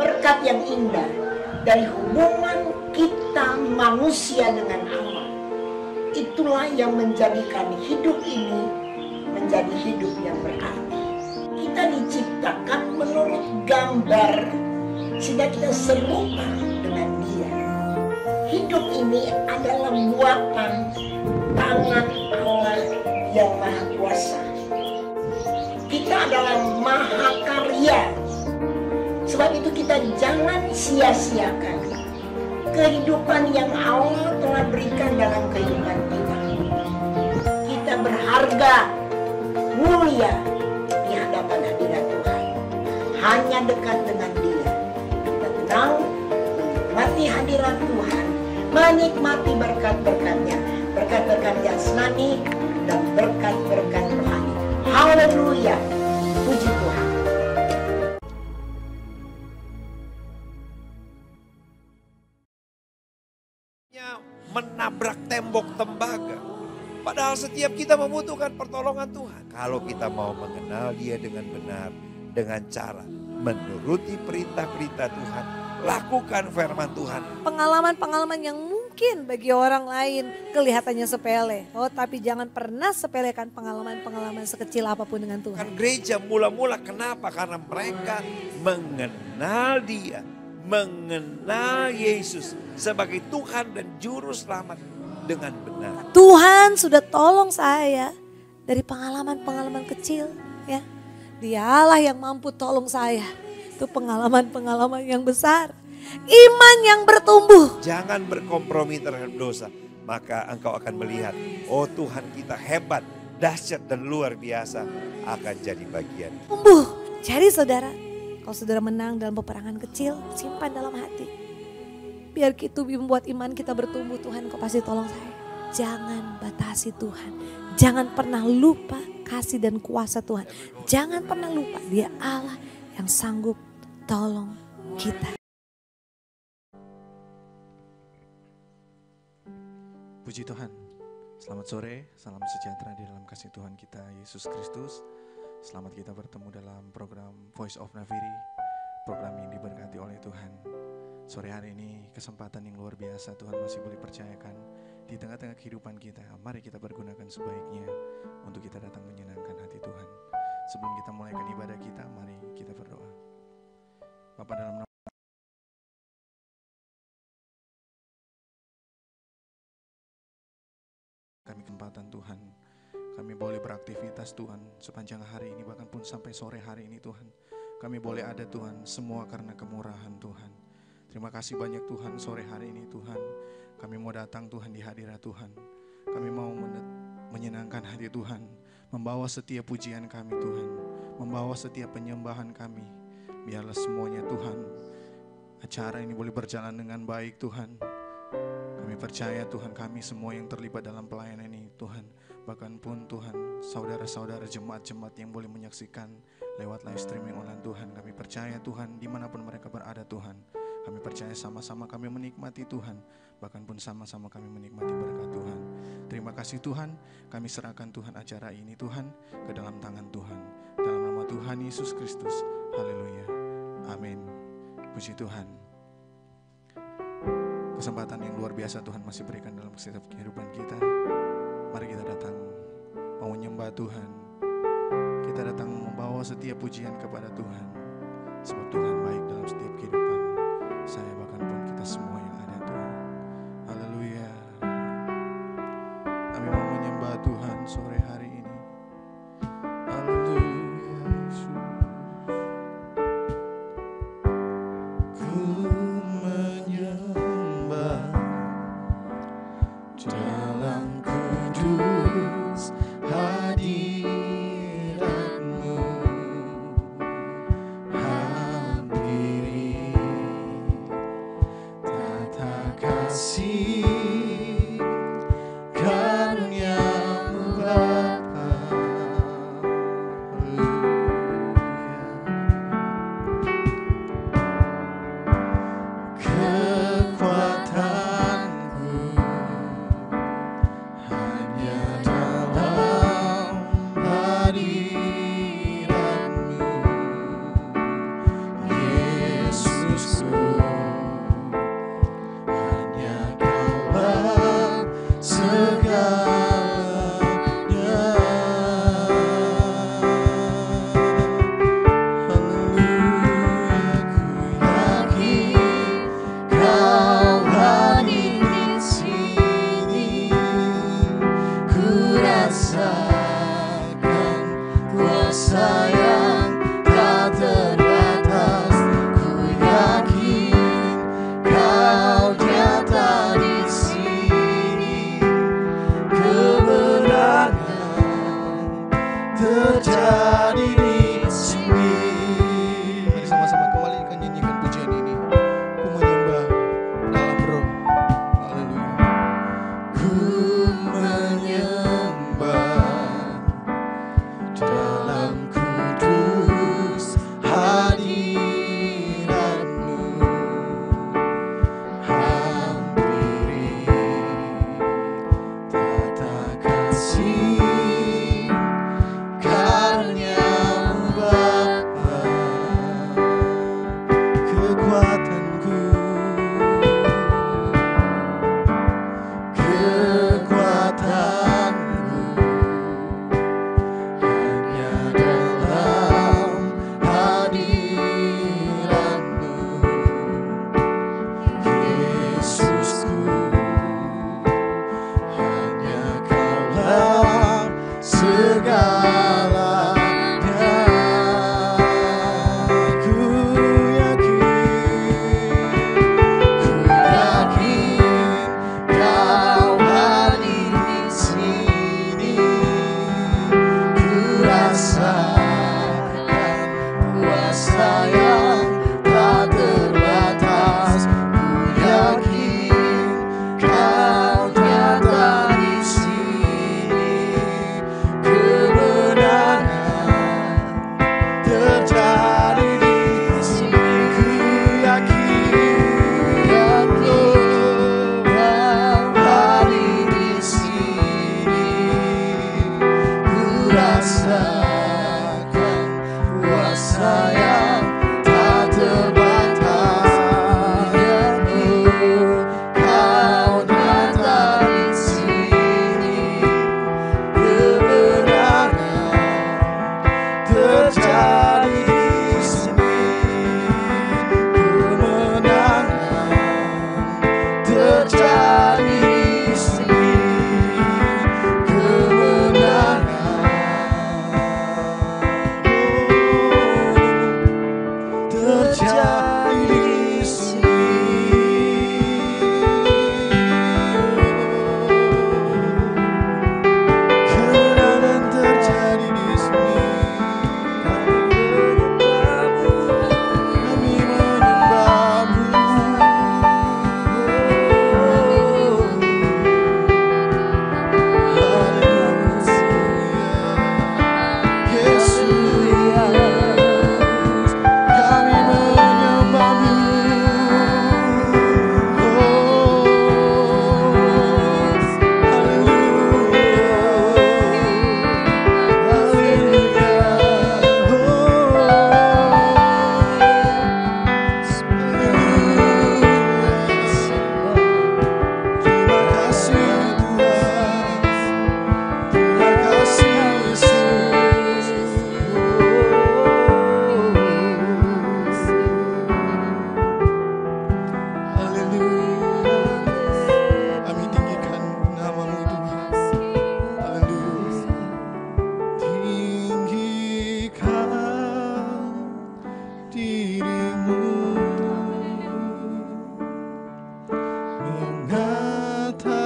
berkat yang indah dari hubungan kita manusia dengan Allah. Itulah yang menjadikan hidup ini menjadi hidup yang berarti. Kita diciptakan menurut gambar sehingga kita serupa dengan Dia. Hidup ini adalah buatan tangan Allah yang Maha Kuasa. Kita adalah mahakarya. Sebab itu kita jangan sia-siakan kehidupan yang Allah telah berikan dalam kehidupan kita. Kita berharga, mulia di hadapan hadirat Tuhan. Hanya dekat dengan Dia. Kita tenang, menikmati hadirat Tuhan, menikmati berkat-berkatnya, berkat-berkat jasmani dan berkat-berkat rohani. Haleluya, puji Tuhan. Menabrak tembok tembaga. Padahal setiap kita membutuhkan pertolongan Tuhan. Kalau kita mau mengenal Dia dengan benar, dengan cara menuruti perintah-perintah Tuhan, lakukan firman Tuhan. Pengalaman-pengalaman yang mungkin bagi orang lain kelihatannya sepele. Oh, tapi jangan pernah sepelekan pengalaman-pengalaman sekecil apapun dengan Tuhan. Kan gereja mula-mula kenapa? Karena mereka mengenal Dia. Mengenal Yesus sebagai Tuhan dan Juru Selamat dengan benar. Tuhan sudah tolong saya dari pengalaman-pengalaman kecil, ya. Dialah yang mampu tolong saya. Itu pengalaman-pengalaman yang besar. Iman yang bertumbuh. Jangan berkompromi terhadap dosa. Maka engkau akan melihat, oh Tuhan kita hebat, dahsyat dan luar biasa akan jadi bagian. Tumbuh. Jadi saudara, kalau saudara menang dalam peperangan kecil, simpan dalam hati. Biar itu membuat iman kita bertumbuh. Tuhan, kau pasti tolong saya. Jangan batasi Tuhan. Jangan pernah lupa kasih dan kuasa Tuhan. Jangan pernah lupa Dia Allah yang sanggup tolong kita. Puji Tuhan. Selamat sore, salam sejahtera di dalam kasih Tuhan kita Yesus Kristus. Selamat kita bertemu dalam program Voice of Naviri, program yang diberkati oleh Tuhan. Sore hari ini kesempatan yang luar biasa Tuhan masih boleh percayakan di tengah-tengah kehidupan kita. Mari kita pergunakan sebaiknya untuk kita datang menyenangkan hati Tuhan. Sebelum kita mulaikan ibadah kita, mari kita berdoa. Bapa dalam nama kami kesempatan Tuhan. Kami boleh beraktivitas Tuhan sepanjang hari ini, bahkan pun sampai sore hari ini Tuhan. Kami boleh ada Tuhan, semua karena kemurahan Tuhan. Terima kasih banyak Tuhan sore hari ini Tuhan. Kami mau datang Tuhan di hadirat Tuhan. Kami mau menyenangkan hati Tuhan. Membawa setiap pujian kami Tuhan. Membawa setiap penyembahan kami. Biarlah semuanya Tuhan, acara ini boleh berjalan dengan baik Tuhan. Kami percaya Tuhan, kami semua yang terlibat dalam pelayanan ini Tuhan. Bahkan pun Tuhan, saudara-saudara jemaat-jemaat yang boleh menyaksikan lewat live streaming online Tuhan. Kami percaya Tuhan, dimanapun mereka berada Tuhan. Kami percaya sama-sama kami menikmati Tuhan. Bahkan pun sama-sama kami menikmati berkat Tuhan. Terima kasih Tuhan, kami serahkan Tuhan acara ini Tuhan ke dalam tangan Tuhan. Dalam nama Tuhan Yesus Kristus. Haleluya. Amin. Puji Tuhan. Kesempatan yang luar biasa Tuhan masih berikan dalam setiap kehidupan kita. Mari kita datang mau menyembah Tuhan. Kita datang membawa setiap pujian kepada Tuhan. Sebab Tuhan baik dalam setiap kehidupan saya, bahkan pun kita semua yang ada Tuhan. Haleluya. Kami mau menyembah Tuhan sore hari ini. Haleluya Yesus. Ku menyembah dalam kudus hadirat-Mu. Hadiri tata kasih karunia-Mu Bapa. Kekuatanku hanya dalam hadirat-Mu, Yesus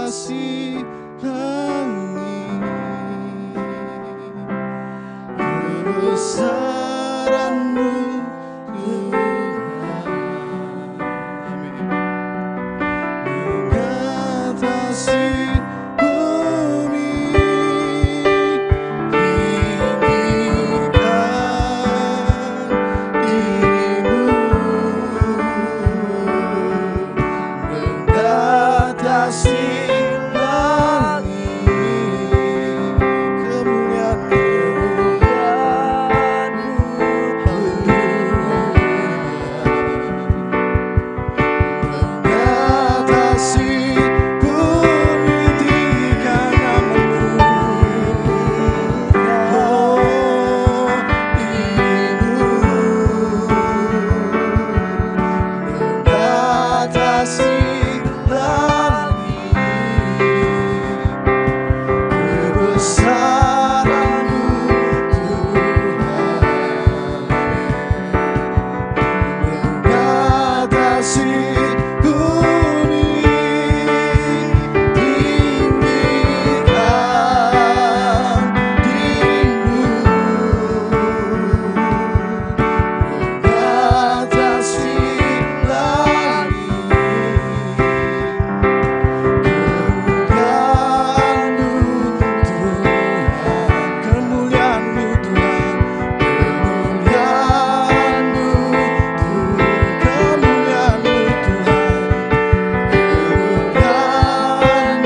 atasih langit, kebesaran-Mu Tuhan. Amin. Mengatasi bumi, tinggikan diri-Mu, mengatasi langit, kemuliaan-Mu, mengatasi bumi, tinggikan nama-Mu, oh diri-Mu, mengatasi langit, kebesaran-Mu Tuhan, mengatasi bumi, tinggikan diri-Mu, mengatasi langit, kemuliaan-Mu Tuhan, kemuliaan-Mu Tuhan, kemuliaan-Mu Tuhan, kemuliaan-Mu Tuhan,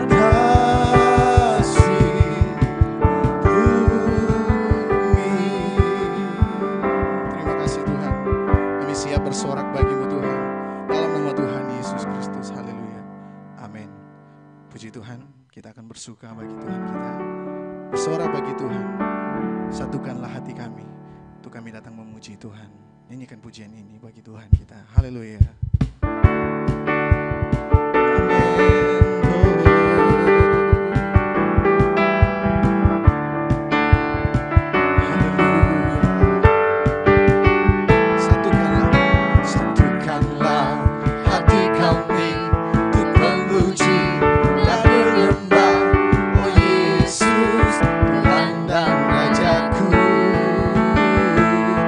mengatasi bumi. Terima kasih Tuhan, kami siap bersorak bagi-Mu Tuhan, dalam nama Tuhan Yesus Kristus. Haleluya, amin. Puji Tuhan, kita akan bersuka bagi Tuhan kita, bersorak bagi Tuhan. Satukanlah hati kami untuk kami datang memuji Tuhan. Nyanyikan pujian ini bagi Tuhan kita. Haleluya. Satukanlah hati kami untuk memuji dan menyembah, oh Yesus, Tuhan dan Rajaku.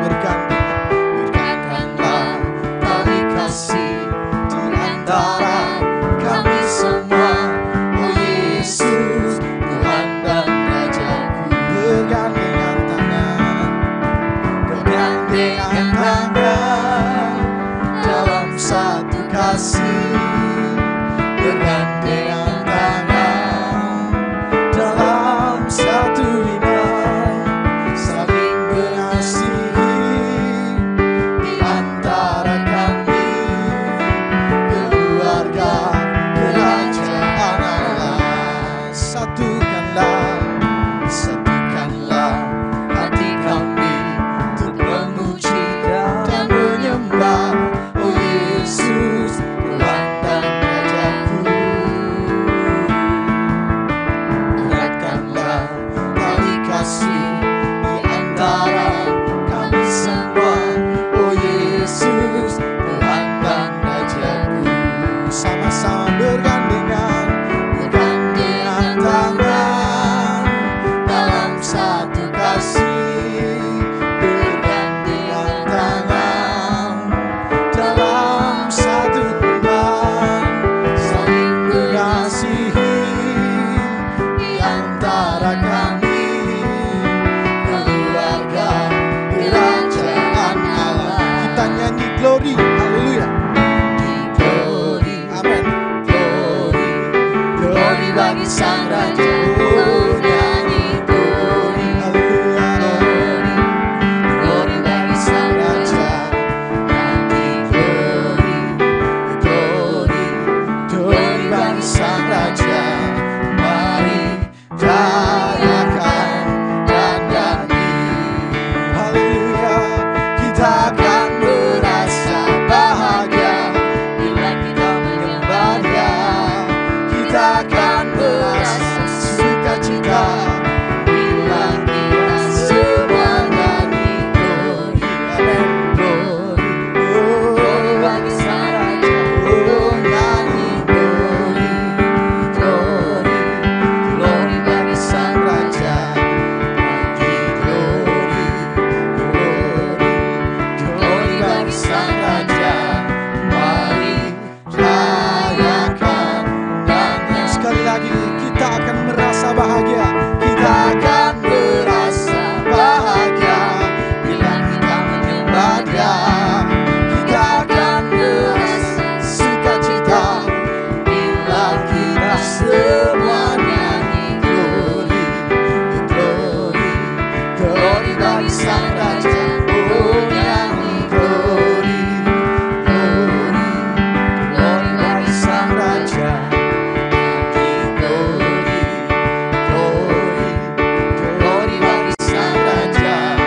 Berkatkanlah kami kasih di antara kami semua, oh Yesus, Tuhan dan Rajaku. Bergandengan tangan, bergandengan tangan dalam satu kasih, bergandengan tangan dalam satu iman, saling mengasihi di antara kami, keluarga kerajaan Allah. Satukanlah hati kami untuk memuji dan bagi Sang Raja. Oh nyanyi glory, glory, glory bagi Sang Raja. Nyanyi glory, glory, glory bagi Sang Raja.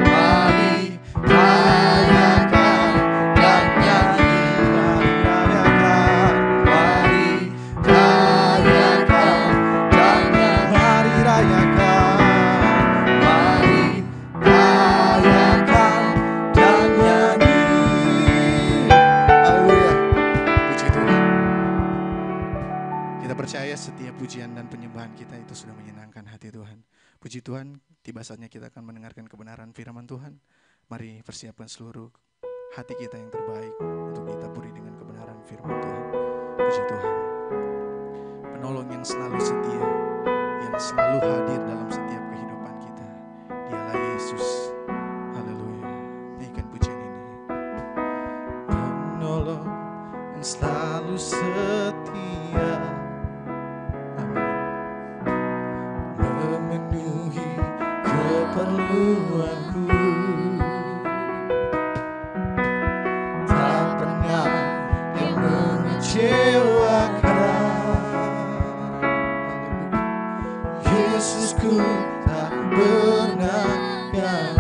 Mari rayakan dan nyanyi, mari rayakan dan nyanyi, mari rayakan, mari rayakan dan nyanyi. Haleluya. Puji Tuhan. Kita percaya setiap pujian dan penyembahan kita itu sudah menyenangkan hati Tuhan. Puji Tuhan, tiba saatnya kita akan mendengarkan kebenaran firman Tuhan. Mari persiapkan seluruh hati kita yang terbaik untuk ditaburi dengan kebenaran firman Tuhan. Puji Tuhan. Penolong yang selalu setia, yang selalu hadir dalam setiap kehidupan kita. Dialah Yesus. Haleluya. Nyanyikan pujian ini. Penolong yang selalu setia, amin, memenuhi keperluanku, tak pernah yang mengecewakan. Yesusku tak pernah gagal.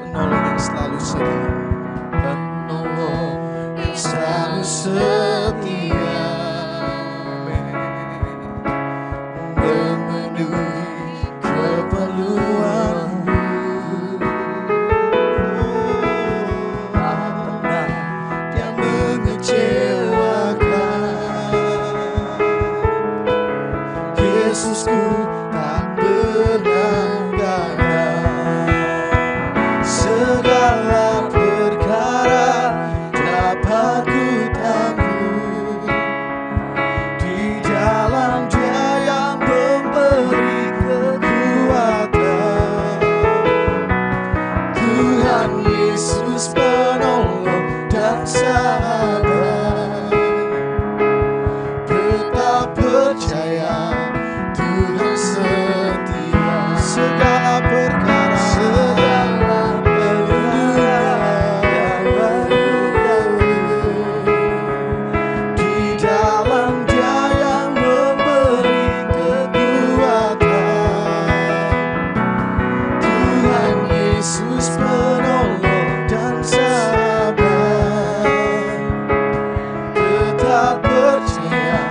Penolong yang selalu setia. Penolong yang selalu setia, memenuhi keperluanku, tak pernah dia mengecewakan. Yesusku tak pernah gagal. Segala perkara dapat ku tanggung di dalam Dia yang memberi kekuatan. Tuhan Yesus penolong dan sahabat, tetap percaya Tuhan setia. Segala perkara, segala di dalam Dia yang memberi kekuatan. Tuhan Yesus penolong dan sahabat, tetap percaya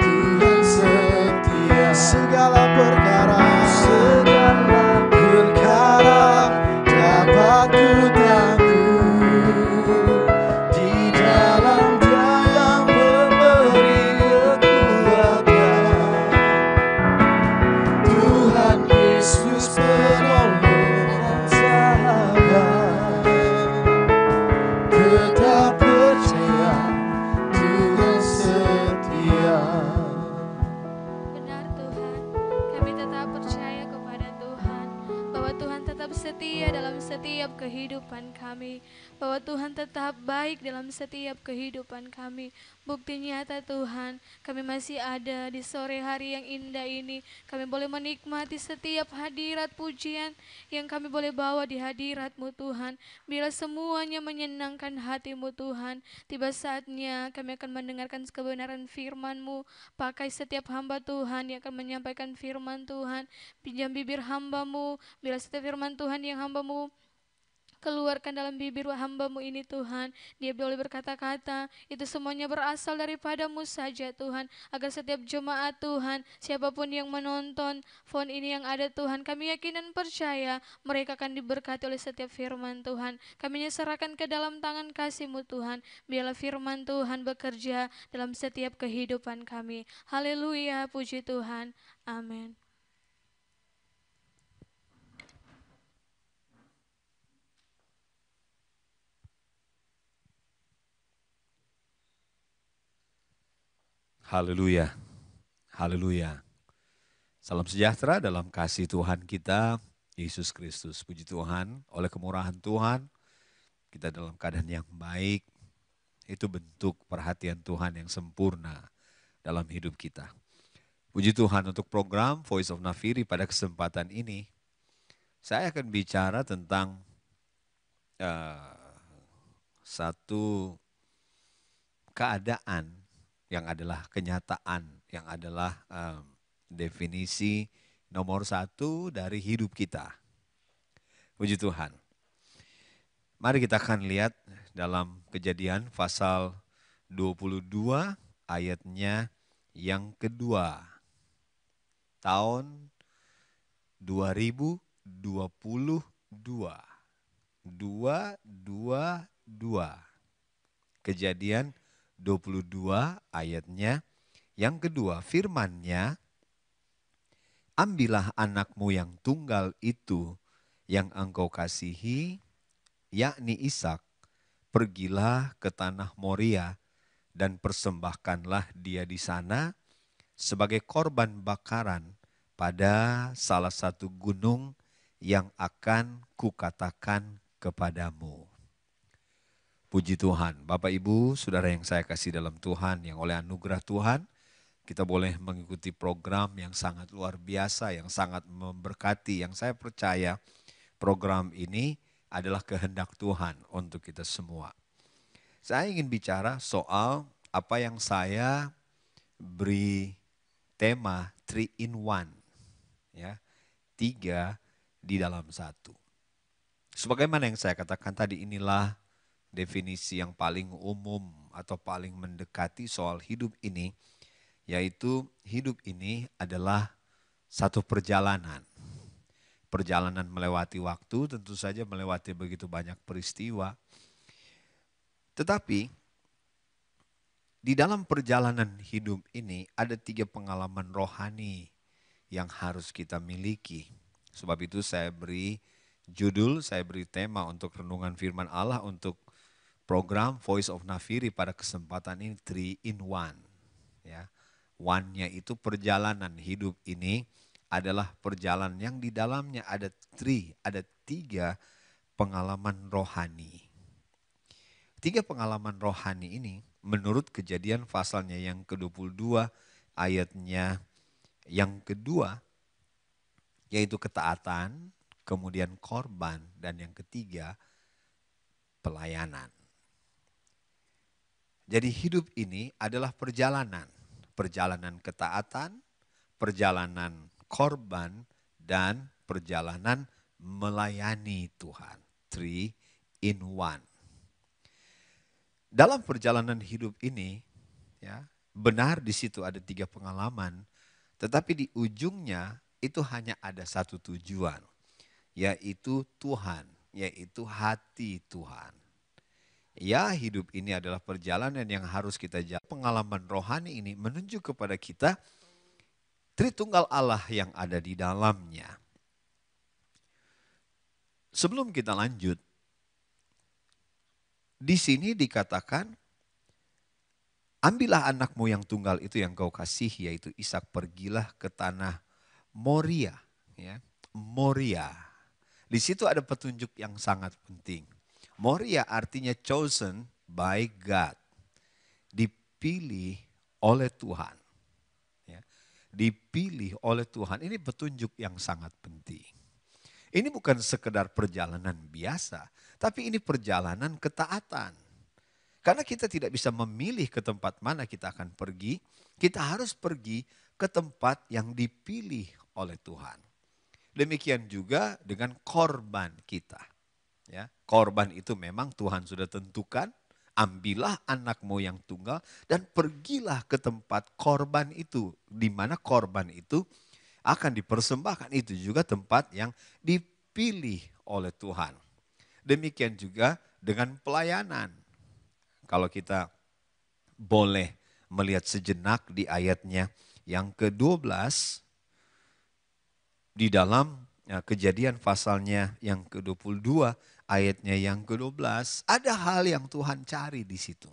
Tuhan setia. Segala perkara, segala perkara dapat ku tanggung di dalam Dia yang memberi kekuatan. Tuhan Yesus penolong dan sahabat, tetap percaya Tuhan setia. Benar Tuhan, kami tetap percaya kepada Tuhan, bahwa Tuhan tetap setia dalam setiap kehidupan kami, bahwa Tuhan tetap baik dalam setiap kehidupan kami. Bukti nyata Tuhan, kami masih ada di sore hari yang indah ini. Kami boleh menikmati setiap hadirat pujian yang kami boleh bawa di hadirat-Mu Tuhan. Bila semuanya menyenangkan hati-Mu Tuhan, tiba saatnya kami akan mendengarkan kebenaran firman-Mu. Pakai setiap hamba Tuhan yang akan menyampaikan firman Tuhan. Pinjam bibir hamba-Mu, bila setiap firman Tuhan yang hamba-Mu keluarkan dalam bibir hamba-Mu ini Tuhan, dia boleh berkata-kata, itu semuanya berasal daripada-Mu saja Tuhan, agar setiap jemaat Tuhan, siapapun yang menonton phone ini yang ada Tuhan, kami yakin dan percaya mereka akan diberkati oleh setiap firman Tuhan. Kami serahkan ke dalam tangan kasih-Mu Tuhan, biarlah firman Tuhan bekerja dalam setiap kehidupan kami. Haleluya, puji Tuhan, amin. Haleluya, haleluya. Salam sejahtera dalam kasih Tuhan kita, Yesus Kristus. Puji Tuhan, oleh kemurahan Tuhan, kita dalam keadaan yang baik. Itu bentuk perhatian Tuhan yang sempurna dalam hidup kita. Puji Tuhan untuk program Voice of Nafiri pada kesempatan ini. Saya akan bicara tentang satu keadaan yang adalah kenyataan, yang adalah definisi nomor satu dari hidup kita. Puji Tuhan. Mari kita akan lihat dalam Kejadian pasal 22 ayatnya yang kedua. Tahun 2022. 222. Kejadian 22 ayatnya yang kedua. Firman-Nya, ambillah anakmu yang tunggal itu yang engkau kasihi, yakni Ishak, pergilah ke tanah Moria dan persembahkanlah dia di sana sebagai korban bakaran pada salah satu gunung yang akan kukatakan kepadamu. Puji Tuhan, Bapak Ibu, Saudara yang saya kasih dalam Tuhan, yang oleh anugerah Tuhan, kita boleh mengikuti program yang sangat luar biasa, yang sangat memberkati, yang saya percaya program ini adalah kehendak Tuhan untuk kita semua. Saya ingin bicara soal apa yang saya beri tema 3 in 1. Ya, 3 di dalam 1. Sebagaimana yang saya katakan tadi, inilah definisi yang paling umum atau paling mendekati soal hidup ini, yaitu hidup ini adalah satu perjalanan. Perjalanan melewati waktu, tentu saja melewati begitu banyak peristiwa. Tetapi di dalam perjalanan hidup ini ada 3 pengalaman rohani yang harus kita miliki. Sebab itu saya beri judul, saya beri tema untuk renungan firman Allah untuk program Voice of Nafiri pada kesempatan ini 3 in 1. Ya. One-nya itu perjalanan hidup ini adalah perjalanan yang di dalamnya ada 3 pengalaman rohani. 3 pengalaman rohani ini menurut Kejadian pasalnya yang ke-22 ayatnya yang kedua, yaitu ketaatan, kemudian korban, dan yang ketiga pelayanan. Jadi hidup ini adalah perjalanan. Perjalanan ketaatan, perjalanan korban, dan perjalanan melayani Tuhan. 3 in 1. Dalam perjalanan hidup ini, ya, benar di situ ada 3 pengalaman, tetapi di ujungnya itu hanya ada satu tujuan, yaitu Tuhan, yaitu hati Tuhan. Ya, hidup ini adalah perjalanan yang harus kita jalani. Pengalaman rohani ini menunjuk kepada kita Tritunggal Allah yang ada di dalamnya. Sebelum kita lanjut, di sini dikatakan, ambillah anakmu yang tunggal itu yang kau kasih, yaitu Ishak, pergilah ke tanah Moria. Ya, Moria. Di situ ada petunjuk yang sangat penting. Moria artinya chosen by God. Dipilih oleh Tuhan. Ya, dipilih oleh Tuhan. Ini petunjuk yang sangat penting. Ini bukan sekedar perjalanan biasa, tapi ini perjalanan ketaatan. Karena kita tidak bisa memilih ke tempat mana kita akan pergi, kita harus pergi ke tempat yang dipilih oleh Tuhan. Demikian juga dengan korban kita. Ya, korban itu memang Tuhan sudah tentukan, ambillah anakmu yang tunggal dan pergilah ke tempat korban itu. Di mana korban itu akan dipersembahkan, itu juga tempat yang dipilih oleh Tuhan. Demikian juga dengan pelayanan. Kalau kita boleh melihat sejenak di ayatnya yang ke-12, di dalam Kejadian pasalnya yang ke-22, ayatnya yang ke-12, ada hal yang Tuhan cari di situ.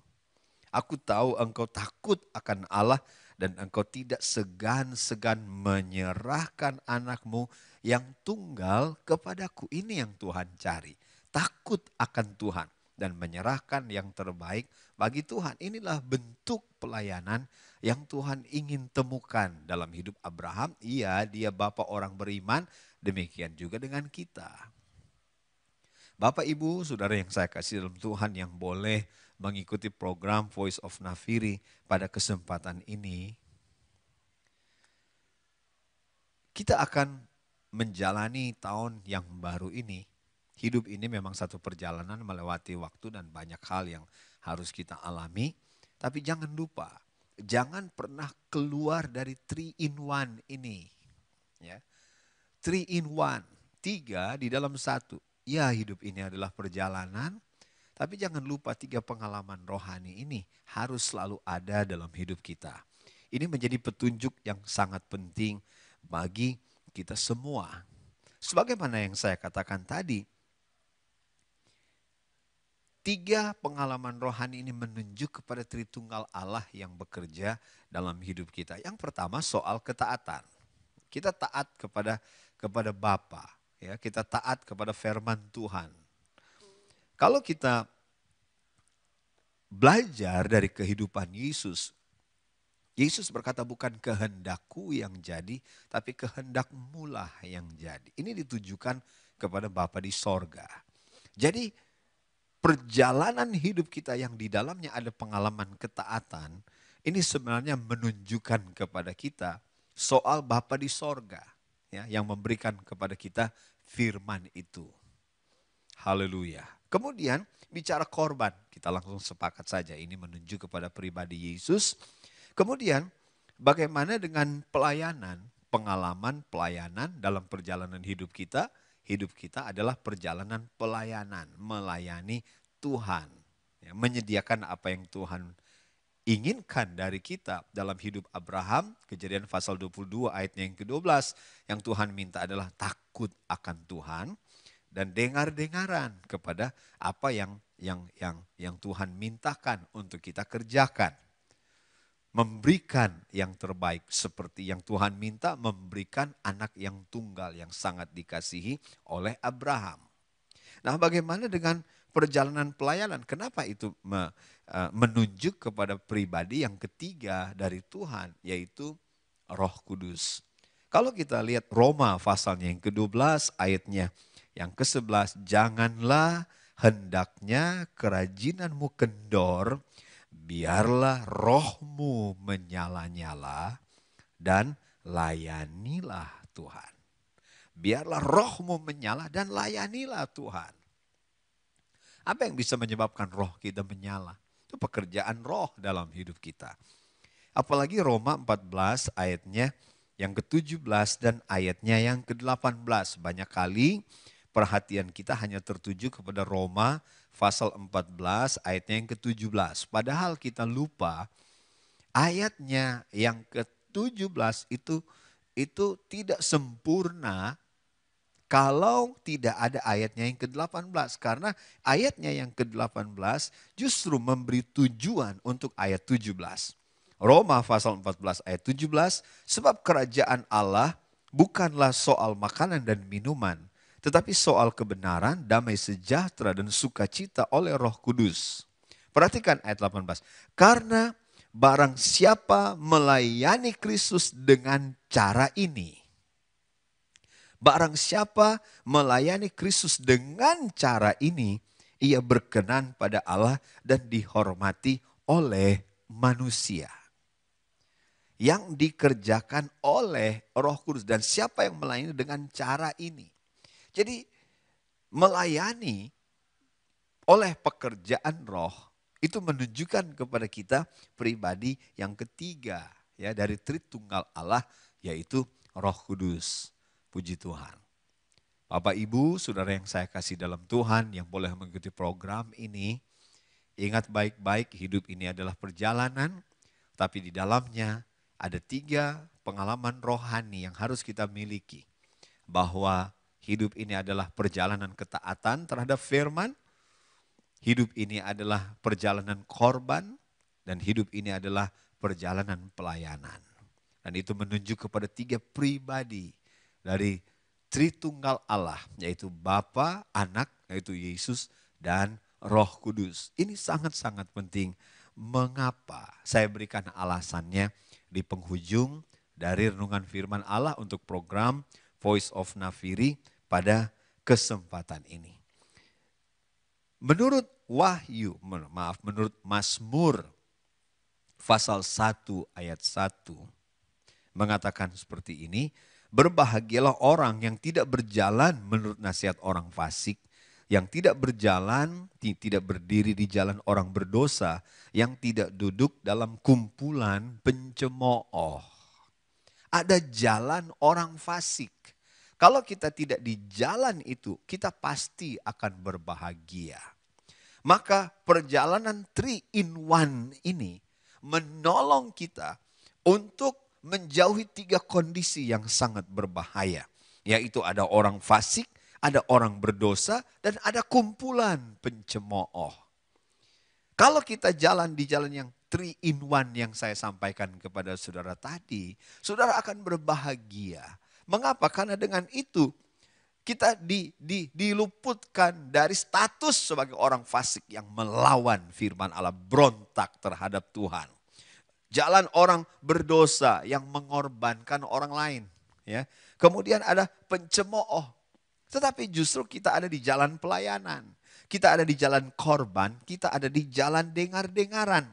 Aku tahu engkau takut akan Allah dan engkau tidak segan-segan menyerahkan anakmu yang tunggal kepadaku. Ini yang Tuhan cari. Takut akan Tuhan. dan menyerahkan yang terbaik bagi Tuhan. Inilah bentuk pelayanan yang Tuhan ingin temukan dalam hidup Abraham. Iya, dia bapa orang beriman, demikian juga dengan kita. Bapak, Ibu, Saudara yang saya kasih dalam Tuhan yang boleh mengikuti program Voice of Nafiri pada kesempatan ini, kita akan menjalani tahun yang baru ini. Hidup ini memang satu perjalanan melewati waktu dan banyak hal yang harus kita alami. Tapi jangan lupa, jangan pernah keluar dari 3 in 1 ini. Ya. 3 in 1, 3 di dalam 1. Ya, hidup ini adalah perjalanan, tapi jangan lupa 3 pengalaman rohani ini harus selalu ada dalam hidup kita. Ini menjadi petunjuk yang sangat penting bagi kita semua. Sebagaimana yang saya katakan tadi, 3 pengalaman rohani ini menunjuk kepada Tritunggal Allah yang bekerja dalam hidup kita. Yang pertama soal ketaatan. Kita taat kepada Bapa, ya, kita taat kepada firman Tuhan. Kalau kita belajar dari kehidupan Yesus, Yesus berkata bukan kehendakku yang jadi, tapi kehendakmu lah yang jadi. Ini ditujukan kepada Bapa di sorga. Jadi perjalanan hidup kita yang di dalamnya ada pengalaman ketaatan, ini sebenarnya menunjukkan kepada kita soal Bapa di sorga, ya, yang memberikan kepada kita firman itu. Haleluya. Kemudian bicara korban, kita langsung sepakat saja ini menunjuk kepada pribadi Yesus. Kemudian bagaimana dengan pelayanan, pengalaman pelayanan dalam perjalanan hidup kita. Hidup kita adalah perjalanan pelayanan, melayani Tuhan. Ya, menyediakan apa yang Tuhan inginkan dari kita dalam hidup Abraham. Kejadian pasal 22 ayatnya yang ke-12. Yang Tuhan minta adalah takut akan Tuhan dan dengar-dengaran kepada apa yang Tuhan mintakan untuk kita kerjakan. Memberikan yang terbaik seperti yang Tuhan minta, memberikan anak yang tunggal yang sangat dikasihi oleh Abraham. Nah, bagaimana dengan perjalanan pelayanan? Kenapa itu menunjuk kepada pribadi yang ketiga dari Tuhan, yaitu Roh Kudus. Kalau kita lihat Roma pasalnya yang ke-12 ayatnya yang ke-11, janganlah hendaknya kerajinanmu kendor, biarlah rohmu menyala-nyala dan layanilah Tuhan. Biarlah rohmu menyala dan layanilah Tuhan. Apa yang bisa menyebabkan roh kita menyala? Itu pekerjaan roh dalam hidup kita. Apalagi Roma 14 ayatnya yang ke-17 dan ayatnya yang ke-18. Banyak kali perhatian kita hanya tertuju kepada Roma pasal 14 ayatnya yang ke-17. Padahal kita lupa ayatnya yang ke-17 itu tidak sempurna kalau tidak ada ayatnya yang ke-18. Karena ayatnya yang ke-18 justru memberi tujuan untuk ayat 17. Roma pasal 14 ayat 17, sebab kerajaan Allah bukanlah soal makanan dan minuman, tetapi soal kebenaran, damai sejahtera dan sukacita oleh Roh Kudus. Perhatikan ayat 18. Karena barang siapa melayani Kristus dengan cara ini. Barang siapa melayani Kristus dengan cara ini, ia berkenan pada Allah dan dihormati oleh manusia. Yang dikerjakan oleh Roh Kudus, dan siapa yang melayani dengan cara ini. Jadi melayani oleh pekerjaan roh itu menunjukkan kepada kita pribadi yang ketiga, ya, dari Tritunggal Allah, yaitu Roh Kudus. Puji Tuhan. Bapak, Ibu, Saudara yang saya kasih dalam Tuhan yang boleh mengikuti program ini, ingat baik-baik hidup ini adalah perjalanan, tapi di dalamnya ada 3 pengalaman rohani yang harus kita miliki. Bahwa hidup ini adalah perjalanan ketaatan terhadap firman. Hidup ini adalah perjalanan korban. Dan hidup ini adalah perjalanan pelayanan. Dan itu menunjuk kepada 3 pribadi dari Tritunggal Allah. Yaitu Bapa, Anak, yaitu Yesus, dan Roh Kudus. Ini sangat-sangat penting. Mengapa? Saya berikan alasannya di penghujung dari renungan firman Allah untuk program Voice of Nafiri pada kesempatan ini. Menurut menurut Mazmur pasal 1 ayat 1 mengatakan seperti ini, berbahagialah orang yang tidak berjalan menurut nasihat orang fasik, yang tidak berdiri di jalan orang berdosa, yang tidak duduk dalam kumpulan pencemooh. Ada jalan orang fasik. Kalau kita tidak di jalan itu, kita pasti akan berbahagia. Maka perjalanan 3 in 1 ini menolong kita untuk menjauhi 3 kondisi yang sangat berbahaya. Yaitu ada orang fasik, ada orang berdosa, dan ada kumpulan pencemooh. Kalau kita jalan di jalan yang 3 in 1 yang saya sampaikan kepada saudara tadi, saudara akan berbahagia. Mengapa? Karena dengan itu kita diluputkan dari status sebagai orang fasik yang melawan firman Allah, berontak terhadap Tuhan. Jalan orang berdosa yang mengorbankan orang lain. Ya. Kemudian ada pencemooh. Tetapi justru kita ada di jalan pelayanan. Kita ada di jalan korban, kita ada di jalan dengar-dengaran.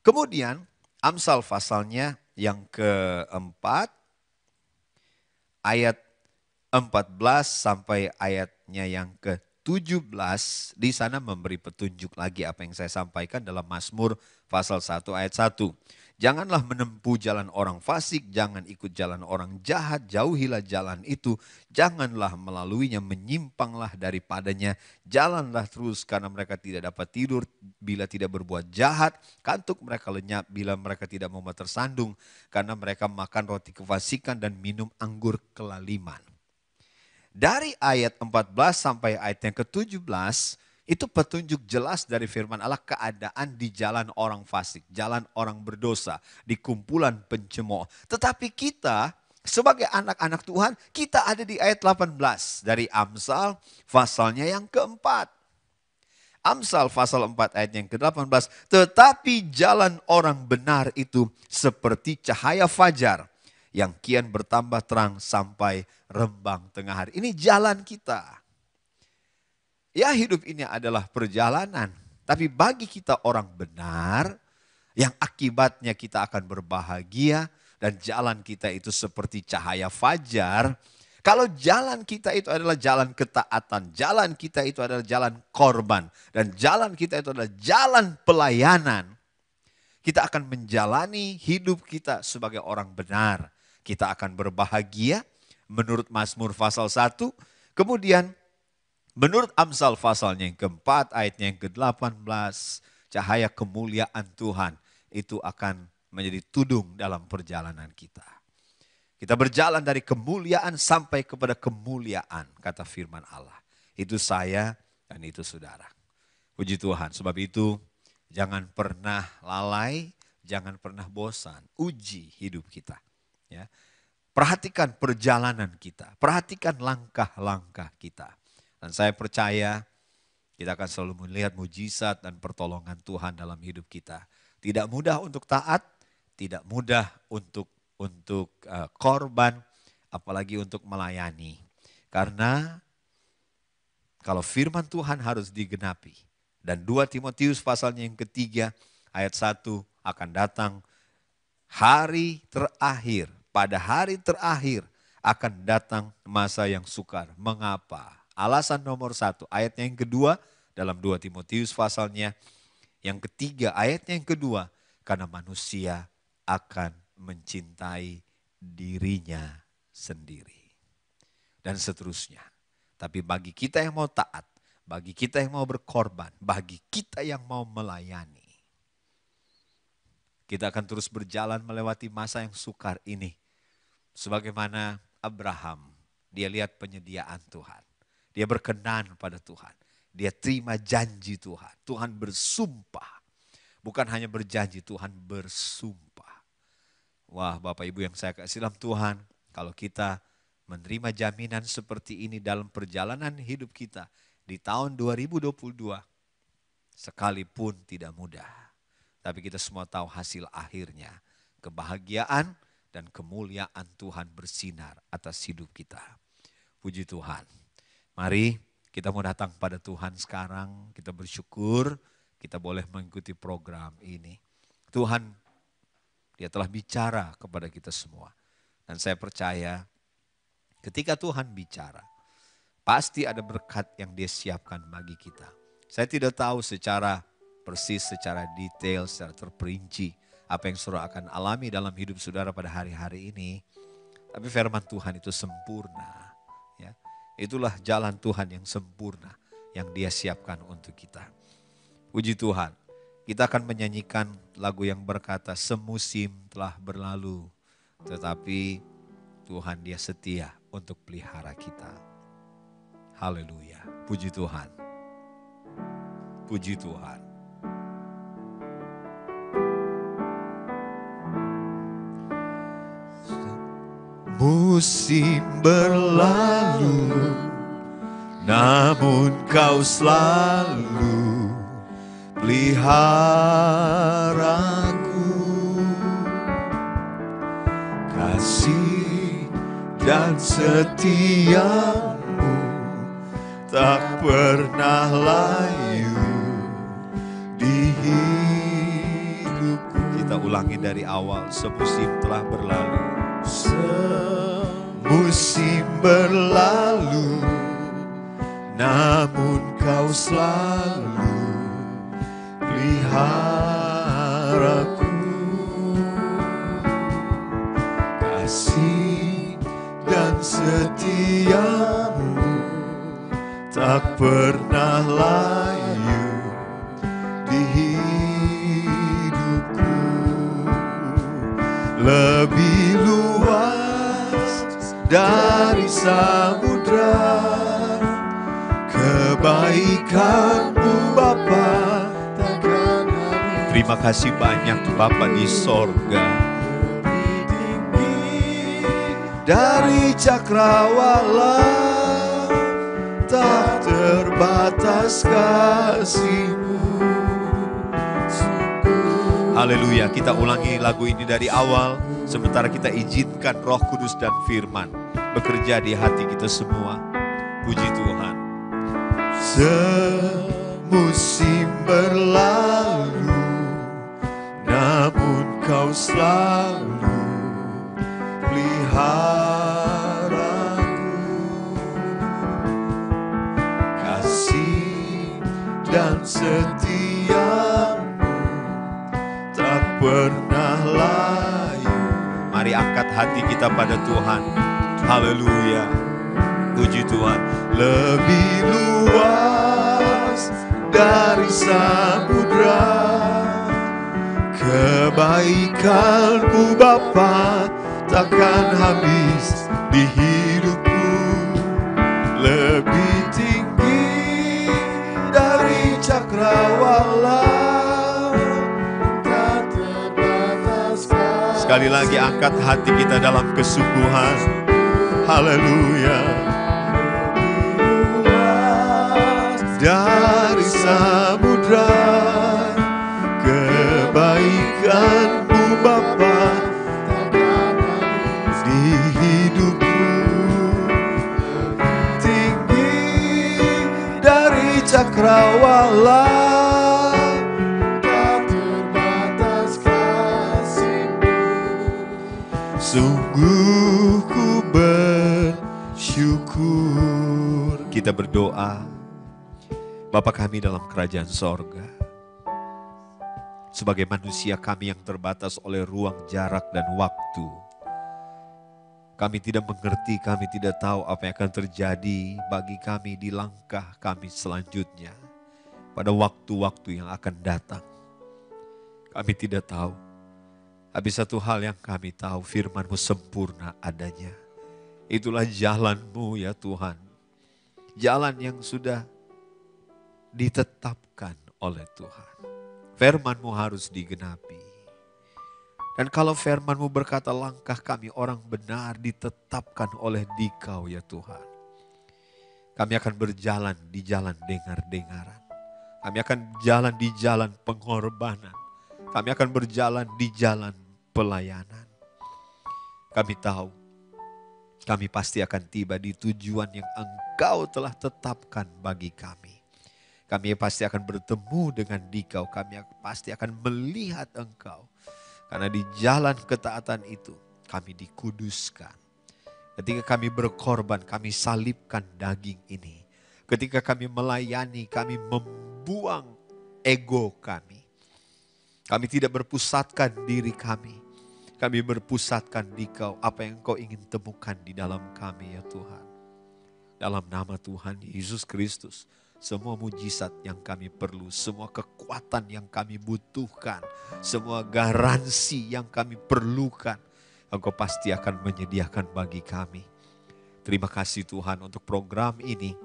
Kemudian Amsal pasalnya yang keempat, ayat 14 sampai ayatnya yang ke-17, di sana memberi petunjuk lagi apa yang saya sampaikan dalam Mazmur pasal 1 ayat 1. Janganlah menempuh jalan orang fasik, jangan ikut jalan orang jahat, jauhilah jalan itu, janganlah melaluinya, menyimpanglah daripadanya, jalanlah terus karena mereka tidak dapat tidur bila tidak berbuat jahat, kantuk mereka lenyap bila mereka tidak mau tersandung, karena mereka makan roti kefasikan dan minum anggur kelaliman. Dari ayat 14 sampai ayat yang ke-17, itu petunjuk jelas dari firman Allah keadaan di jalan orang fasik, jalan orang berdosa, di kumpulan pencemooh. Tetapi kita sebagai anak-anak Tuhan, kita ada di ayat 18 dari Amsal pasalnya yang keempat. Amsal pasal 4 ayat yang ke-18, tetapi jalan orang benar itu seperti cahaya fajar yang kian bertambah terang sampai rembang tengah hari. Ini jalan kita. Ya, hidup ini adalah perjalanan. Tapi bagi kita orang benar, yang akibatnya kita akan berbahagia dan jalan kita itu seperti cahaya fajar. Kalau jalan kita itu adalah jalan ketaatan, jalan kita itu adalah jalan korban, dan jalan kita itu adalah jalan pelayanan, kita akan menjalani hidup kita sebagai orang benar. Kita akan berbahagia menurut Mazmur pasal 1, kemudian menurut Amsal pasalnya yang keempat, ayatnya yang ke-18, cahaya kemuliaan Tuhan itu akan menjadi tudung dalam perjalanan kita. Kita berjalan dari kemuliaan sampai kepada kemuliaan, kata firman Allah. Itu saya dan itu saudara. Puji Tuhan, sebab itu jangan pernah lalai, jangan pernah bosan, uji hidup kita. Ya. Perhatikan perjalanan kita, perhatikan langkah-langkah kita. Dan saya percaya kita akan selalu melihat mujizat dan pertolongan Tuhan dalam hidup kita. Tidak mudah untuk taat, tidak mudah untuk korban, apalagi untuk melayani. Karena kalau firman Tuhan harus digenapi. Dan 2 Timotius pasalnya yang ketiga ayat 1 akan datang hari terakhir. Pada hari terakhir akan datang masa yang sukar. Mengapa? Alasan nomor 1, ayatnya yang kedua dalam 2 Timotius pasalnya yang ketiga, ayatnya yang kedua, karena manusia akan mencintai dirinya sendiri. Dan seterusnya. Tapi bagi kita yang mau taat, bagi kita yang mau berkorban, bagi kita yang mau melayani, kita akan terus berjalan melewati masa yang sukar ini. Sebagaimana Abraham, dia lihat penyediaan Tuhan. Dia berkenan pada Tuhan. Dia terima janji Tuhan. Tuhan bersumpah. Bukan hanya berjanji, Tuhan bersumpah. Wah, Bapak Ibu yang saya kasih dalam Tuhan, kalau kita menerima jaminan seperti ini dalam perjalanan hidup kita, di tahun 2022 sekalipun tidak mudah. Tapi kita semua tahu hasil akhirnya. Kebahagiaan dan kemuliaan Tuhan bersinar atas hidup kita. Puji Tuhan. Mari kita mau datang pada Tuhan sekarang. Kita bersyukur kita boleh mengikuti program ini. Tuhan, Dia telah bicara kepada kita semua. Dan saya percaya ketika Tuhan bicara, pasti ada berkat yang Dia siapkan bagi kita. Saya tidak tahu secara persis, secara detail, secara terperinci apa yang saudara akan alami dalam hidup saudara pada hari-hari ini. Tapi firman Tuhan itu sempurna. Ya. Itulah jalan Tuhan yang sempurna yang Dia siapkan untuk kita. Puji Tuhan. Kita akan menyanyikan lagu yang berkata semusim telah berlalu. Tetapi Tuhan Dia setia untuk pelihara kita. Haleluya. Puji Tuhan. Puji Tuhan. Musim berlalu, namun Kau selalu peliharaku. Kasih dan setiamu tak pernah layu di hidupku. Kita ulangi dari awal, semusim telah berlalu. Semusim berlalu, namun Kau selalu peliharaku. Kasih dan setiamu tak pernah layu di hidupku. Lebih luas dari samudra kebaikan-Mu Bapa takkan habis. Terima kasih banyak Bapa di sorga. Lebih tinggi dari cakrawala, tak terbatas kasih-Mu. Haleluya, kita ulangi lagu ini dari awal. Sementara kita izinkan Roh Kudus dan Firman bekerja di hati kita semua. Puji Tuhan. Semusim berlalu, namun Kau selalu peliharaku. Kasih dan setia-Mu tak pernah layu. Mari angkat hati kita pada Tuhan. Haleluya. Puji Tuhan. Lebih luas dari samudra kebaikan-Mu Bapa takkan habis di hidupku. Lebih tinggi dari cakrawala, tak terbatas. Sekali lagi angkat hati kita dalam kesungguhan. Haleluya. Dari samudra kebaikan-Mu Bapa di hidupku. Tinggi dari cakrawala, tak terbatas kasih-Mu. Sungguh ku bersyukur. Kita berdoa. Bapa kami dalam kerajaan sorga, sebagai manusia kami yang terbatas oleh ruang, jarak, dan waktu, kami tidak mengerti, kami tidak tahu apa yang akan terjadi bagi kami di langkah kami selanjutnya, pada waktu-waktu yang akan datang. Kami tidak tahu, tapi satu hal yang kami tahu, firman-Mu sempurna adanya. Itulah jalan-Mu ya Tuhan, jalan yang sudah ditetapkan oleh Tuhan. Firman-Mu harus digenapi. Dan kalau firman-Mu berkata langkah kami orang benar ditetapkan oleh Dikau ya Tuhan. Kami akan berjalan di jalan dengar-dengaran. Kami akan jalan di jalan pengorbanan. Kami akan berjalan di jalan pelayanan. Kami tahu, kami pasti akan tiba di tujuan yang Engkau telah tetapkan bagi kami. Kami pasti akan bertemu dengan Dikau, kami pasti akan melihat Engkau. Karena di jalan ketaatan itu, kami dikuduskan. Ketika kami berkorban, kami salibkan daging ini. Ketika kami melayani, kami membuang ego kami. Kami tidak berpusatkan diri kami. Kami berpusatkan di Kau, apa yang Kau ingin temukan di dalam kami ya Tuhan. Dalam nama Tuhan Yesus Kristus, semua mujizat yang kami perlu, semua kekuatan yang kami butuhkan, semua garansi yang kami perlukan, Engkau pasti akan menyediakan bagi kami. Terima kasih Tuhan untuk program ini.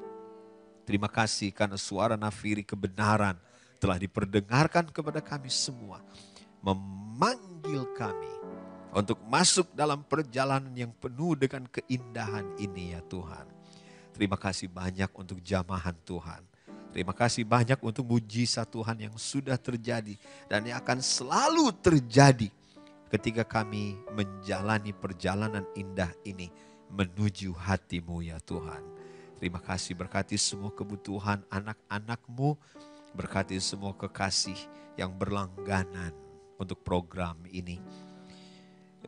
Terima kasih karena suara nafiri kebenaran telah diperdengarkan kepada kami semua. Memanggil kami untuk masuk dalam perjalanan yang penuh dengan keindahan ini ya Tuhan. Terima kasih banyak untuk jamahan Tuhan. Terima kasih banyak untuk mujizat Tuhan yang sudah terjadi dan yang akan selalu terjadi ketika kami menjalani perjalanan indah ini menuju hati-Mu ya Tuhan. Terima kasih, berkati semua kebutuhan anak-anak-Mu, berkati semua kekasih yang berlangganan untuk program ini.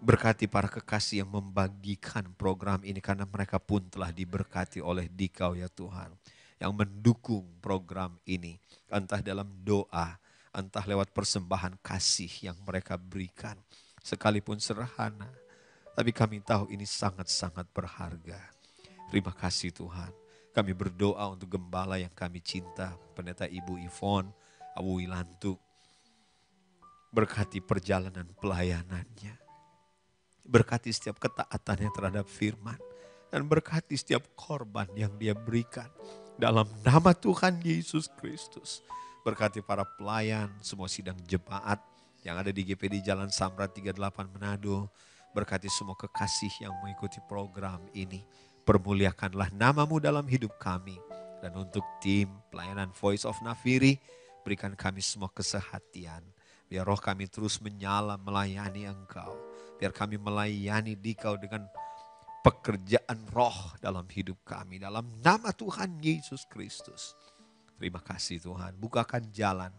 Berkati para kekasih yang membagikan program ini karena mereka pun telah diberkati oleh Dikau ya Tuhan. Yang mendukung program ini, entah dalam doa, entah lewat persembahan kasih yang mereka berikan. Sekalipun sederhana, tapi kami tahu ini sangat-sangat berharga. Terima kasih Tuhan. Kami berdoa untuk gembala yang kami cinta, Pendeta Ibu Yvonne, Abu Wilantu. Berkati perjalanan pelayanannya. Berkati setiap ketaatannya terhadap firman. Dan berkati setiap korban yang dia berikan. Dalam nama Tuhan Yesus Kristus. Berkati para pelayan, semua sidang jemaat yang ada di GPD Jalan Samrat 38 Manado. Berkati semua kekasih yang mengikuti program ini. Permuliakanlah nama-Mu dalam hidup kami. Dan untuk tim pelayanan Voice of Nafiri, berikan kami semua kesehatian. Biar roh kami terus menyala melayani Engkau. Biar kami melayani Dikau dengan pekerjaan roh dalam hidup kami. Dalam nama Tuhan Yesus Kristus. Terima kasih Tuhan. Bukakan jalan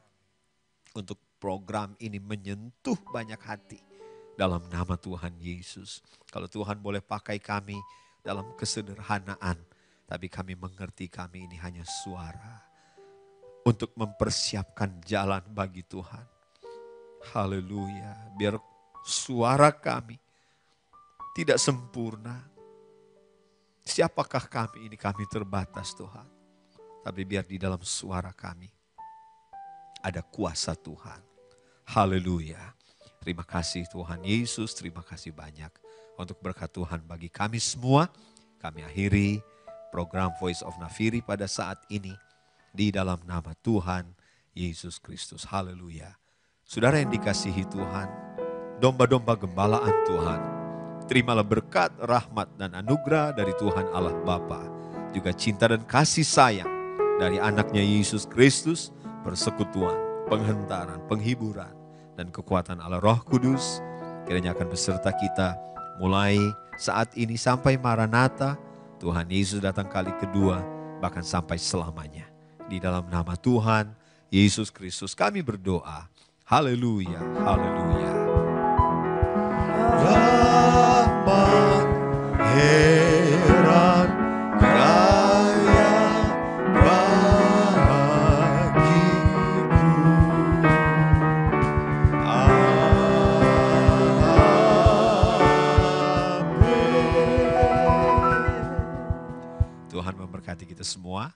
untuk program ini menyentuh banyak hati. Dalam nama Tuhan Yesus. Kalau Tuhan boleh pakai kami dalam kesederhanaan. Tapi kami mengerti kami ini hanya suara. Untuk mempersiapkan jalan bagi Tuhan. Haleluya. Biar suara kami tidak sempurna. Siapakah kami ini? Kami terbatas Tuhan. Tapi biar di dalam suara kami ada kuasa Tuhan. Haleluya. Terima kasih Tuhan Yesus. Terima kasih banyak untuk berkat Tuhan bagi kami semua. Kami akhiri program Voice of Nafiri pada saat ini. Di dalam nama Tuhan Yesus Kristus. Haleluya. Saudara yang dikasihi Tuhan, domba-domba gembalaan Tuhan, terimalah berkat, rahmat, dan anugerah dari Tuhan Allah Bapa, juga cinta dan kasih sayang dari anaknya Yesus Kristus, persekutuan, penghentaran, penghiburan, dan kekuatan Allah Roh Kudus, kiranya akan beserta kita mulai saat ini sampai Maranatha, Tuhan Yesus datang kali kedua, bahkan sampai selamanya. Di dalam nama Tuhan Yesus Kristus kami berdoa. Haleluya, haleluya. Rahmat heran raya bagiku. Amin. Tuhan memberkati kita semua.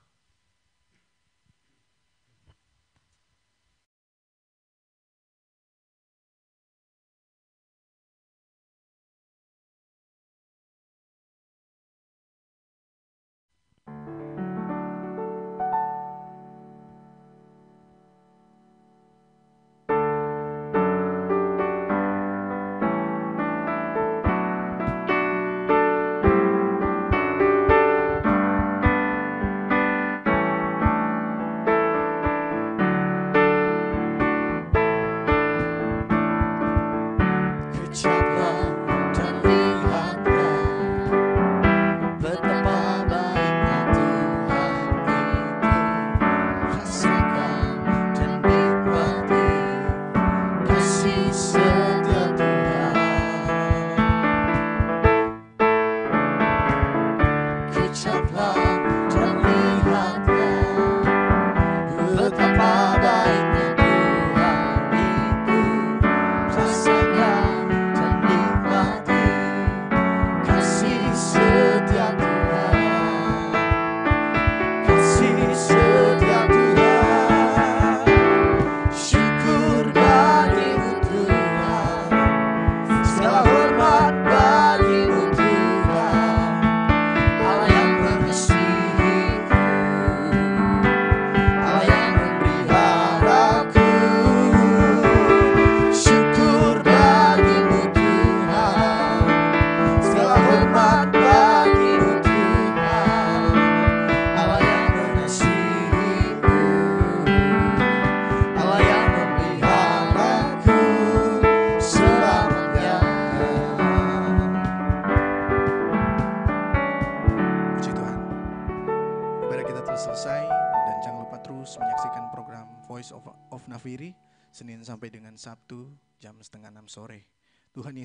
selesai dan jangan lupa terus menyaksikan program Voice of Nafiri Senin sampai dengan Sabtu jam 5:30 sore. Tuhan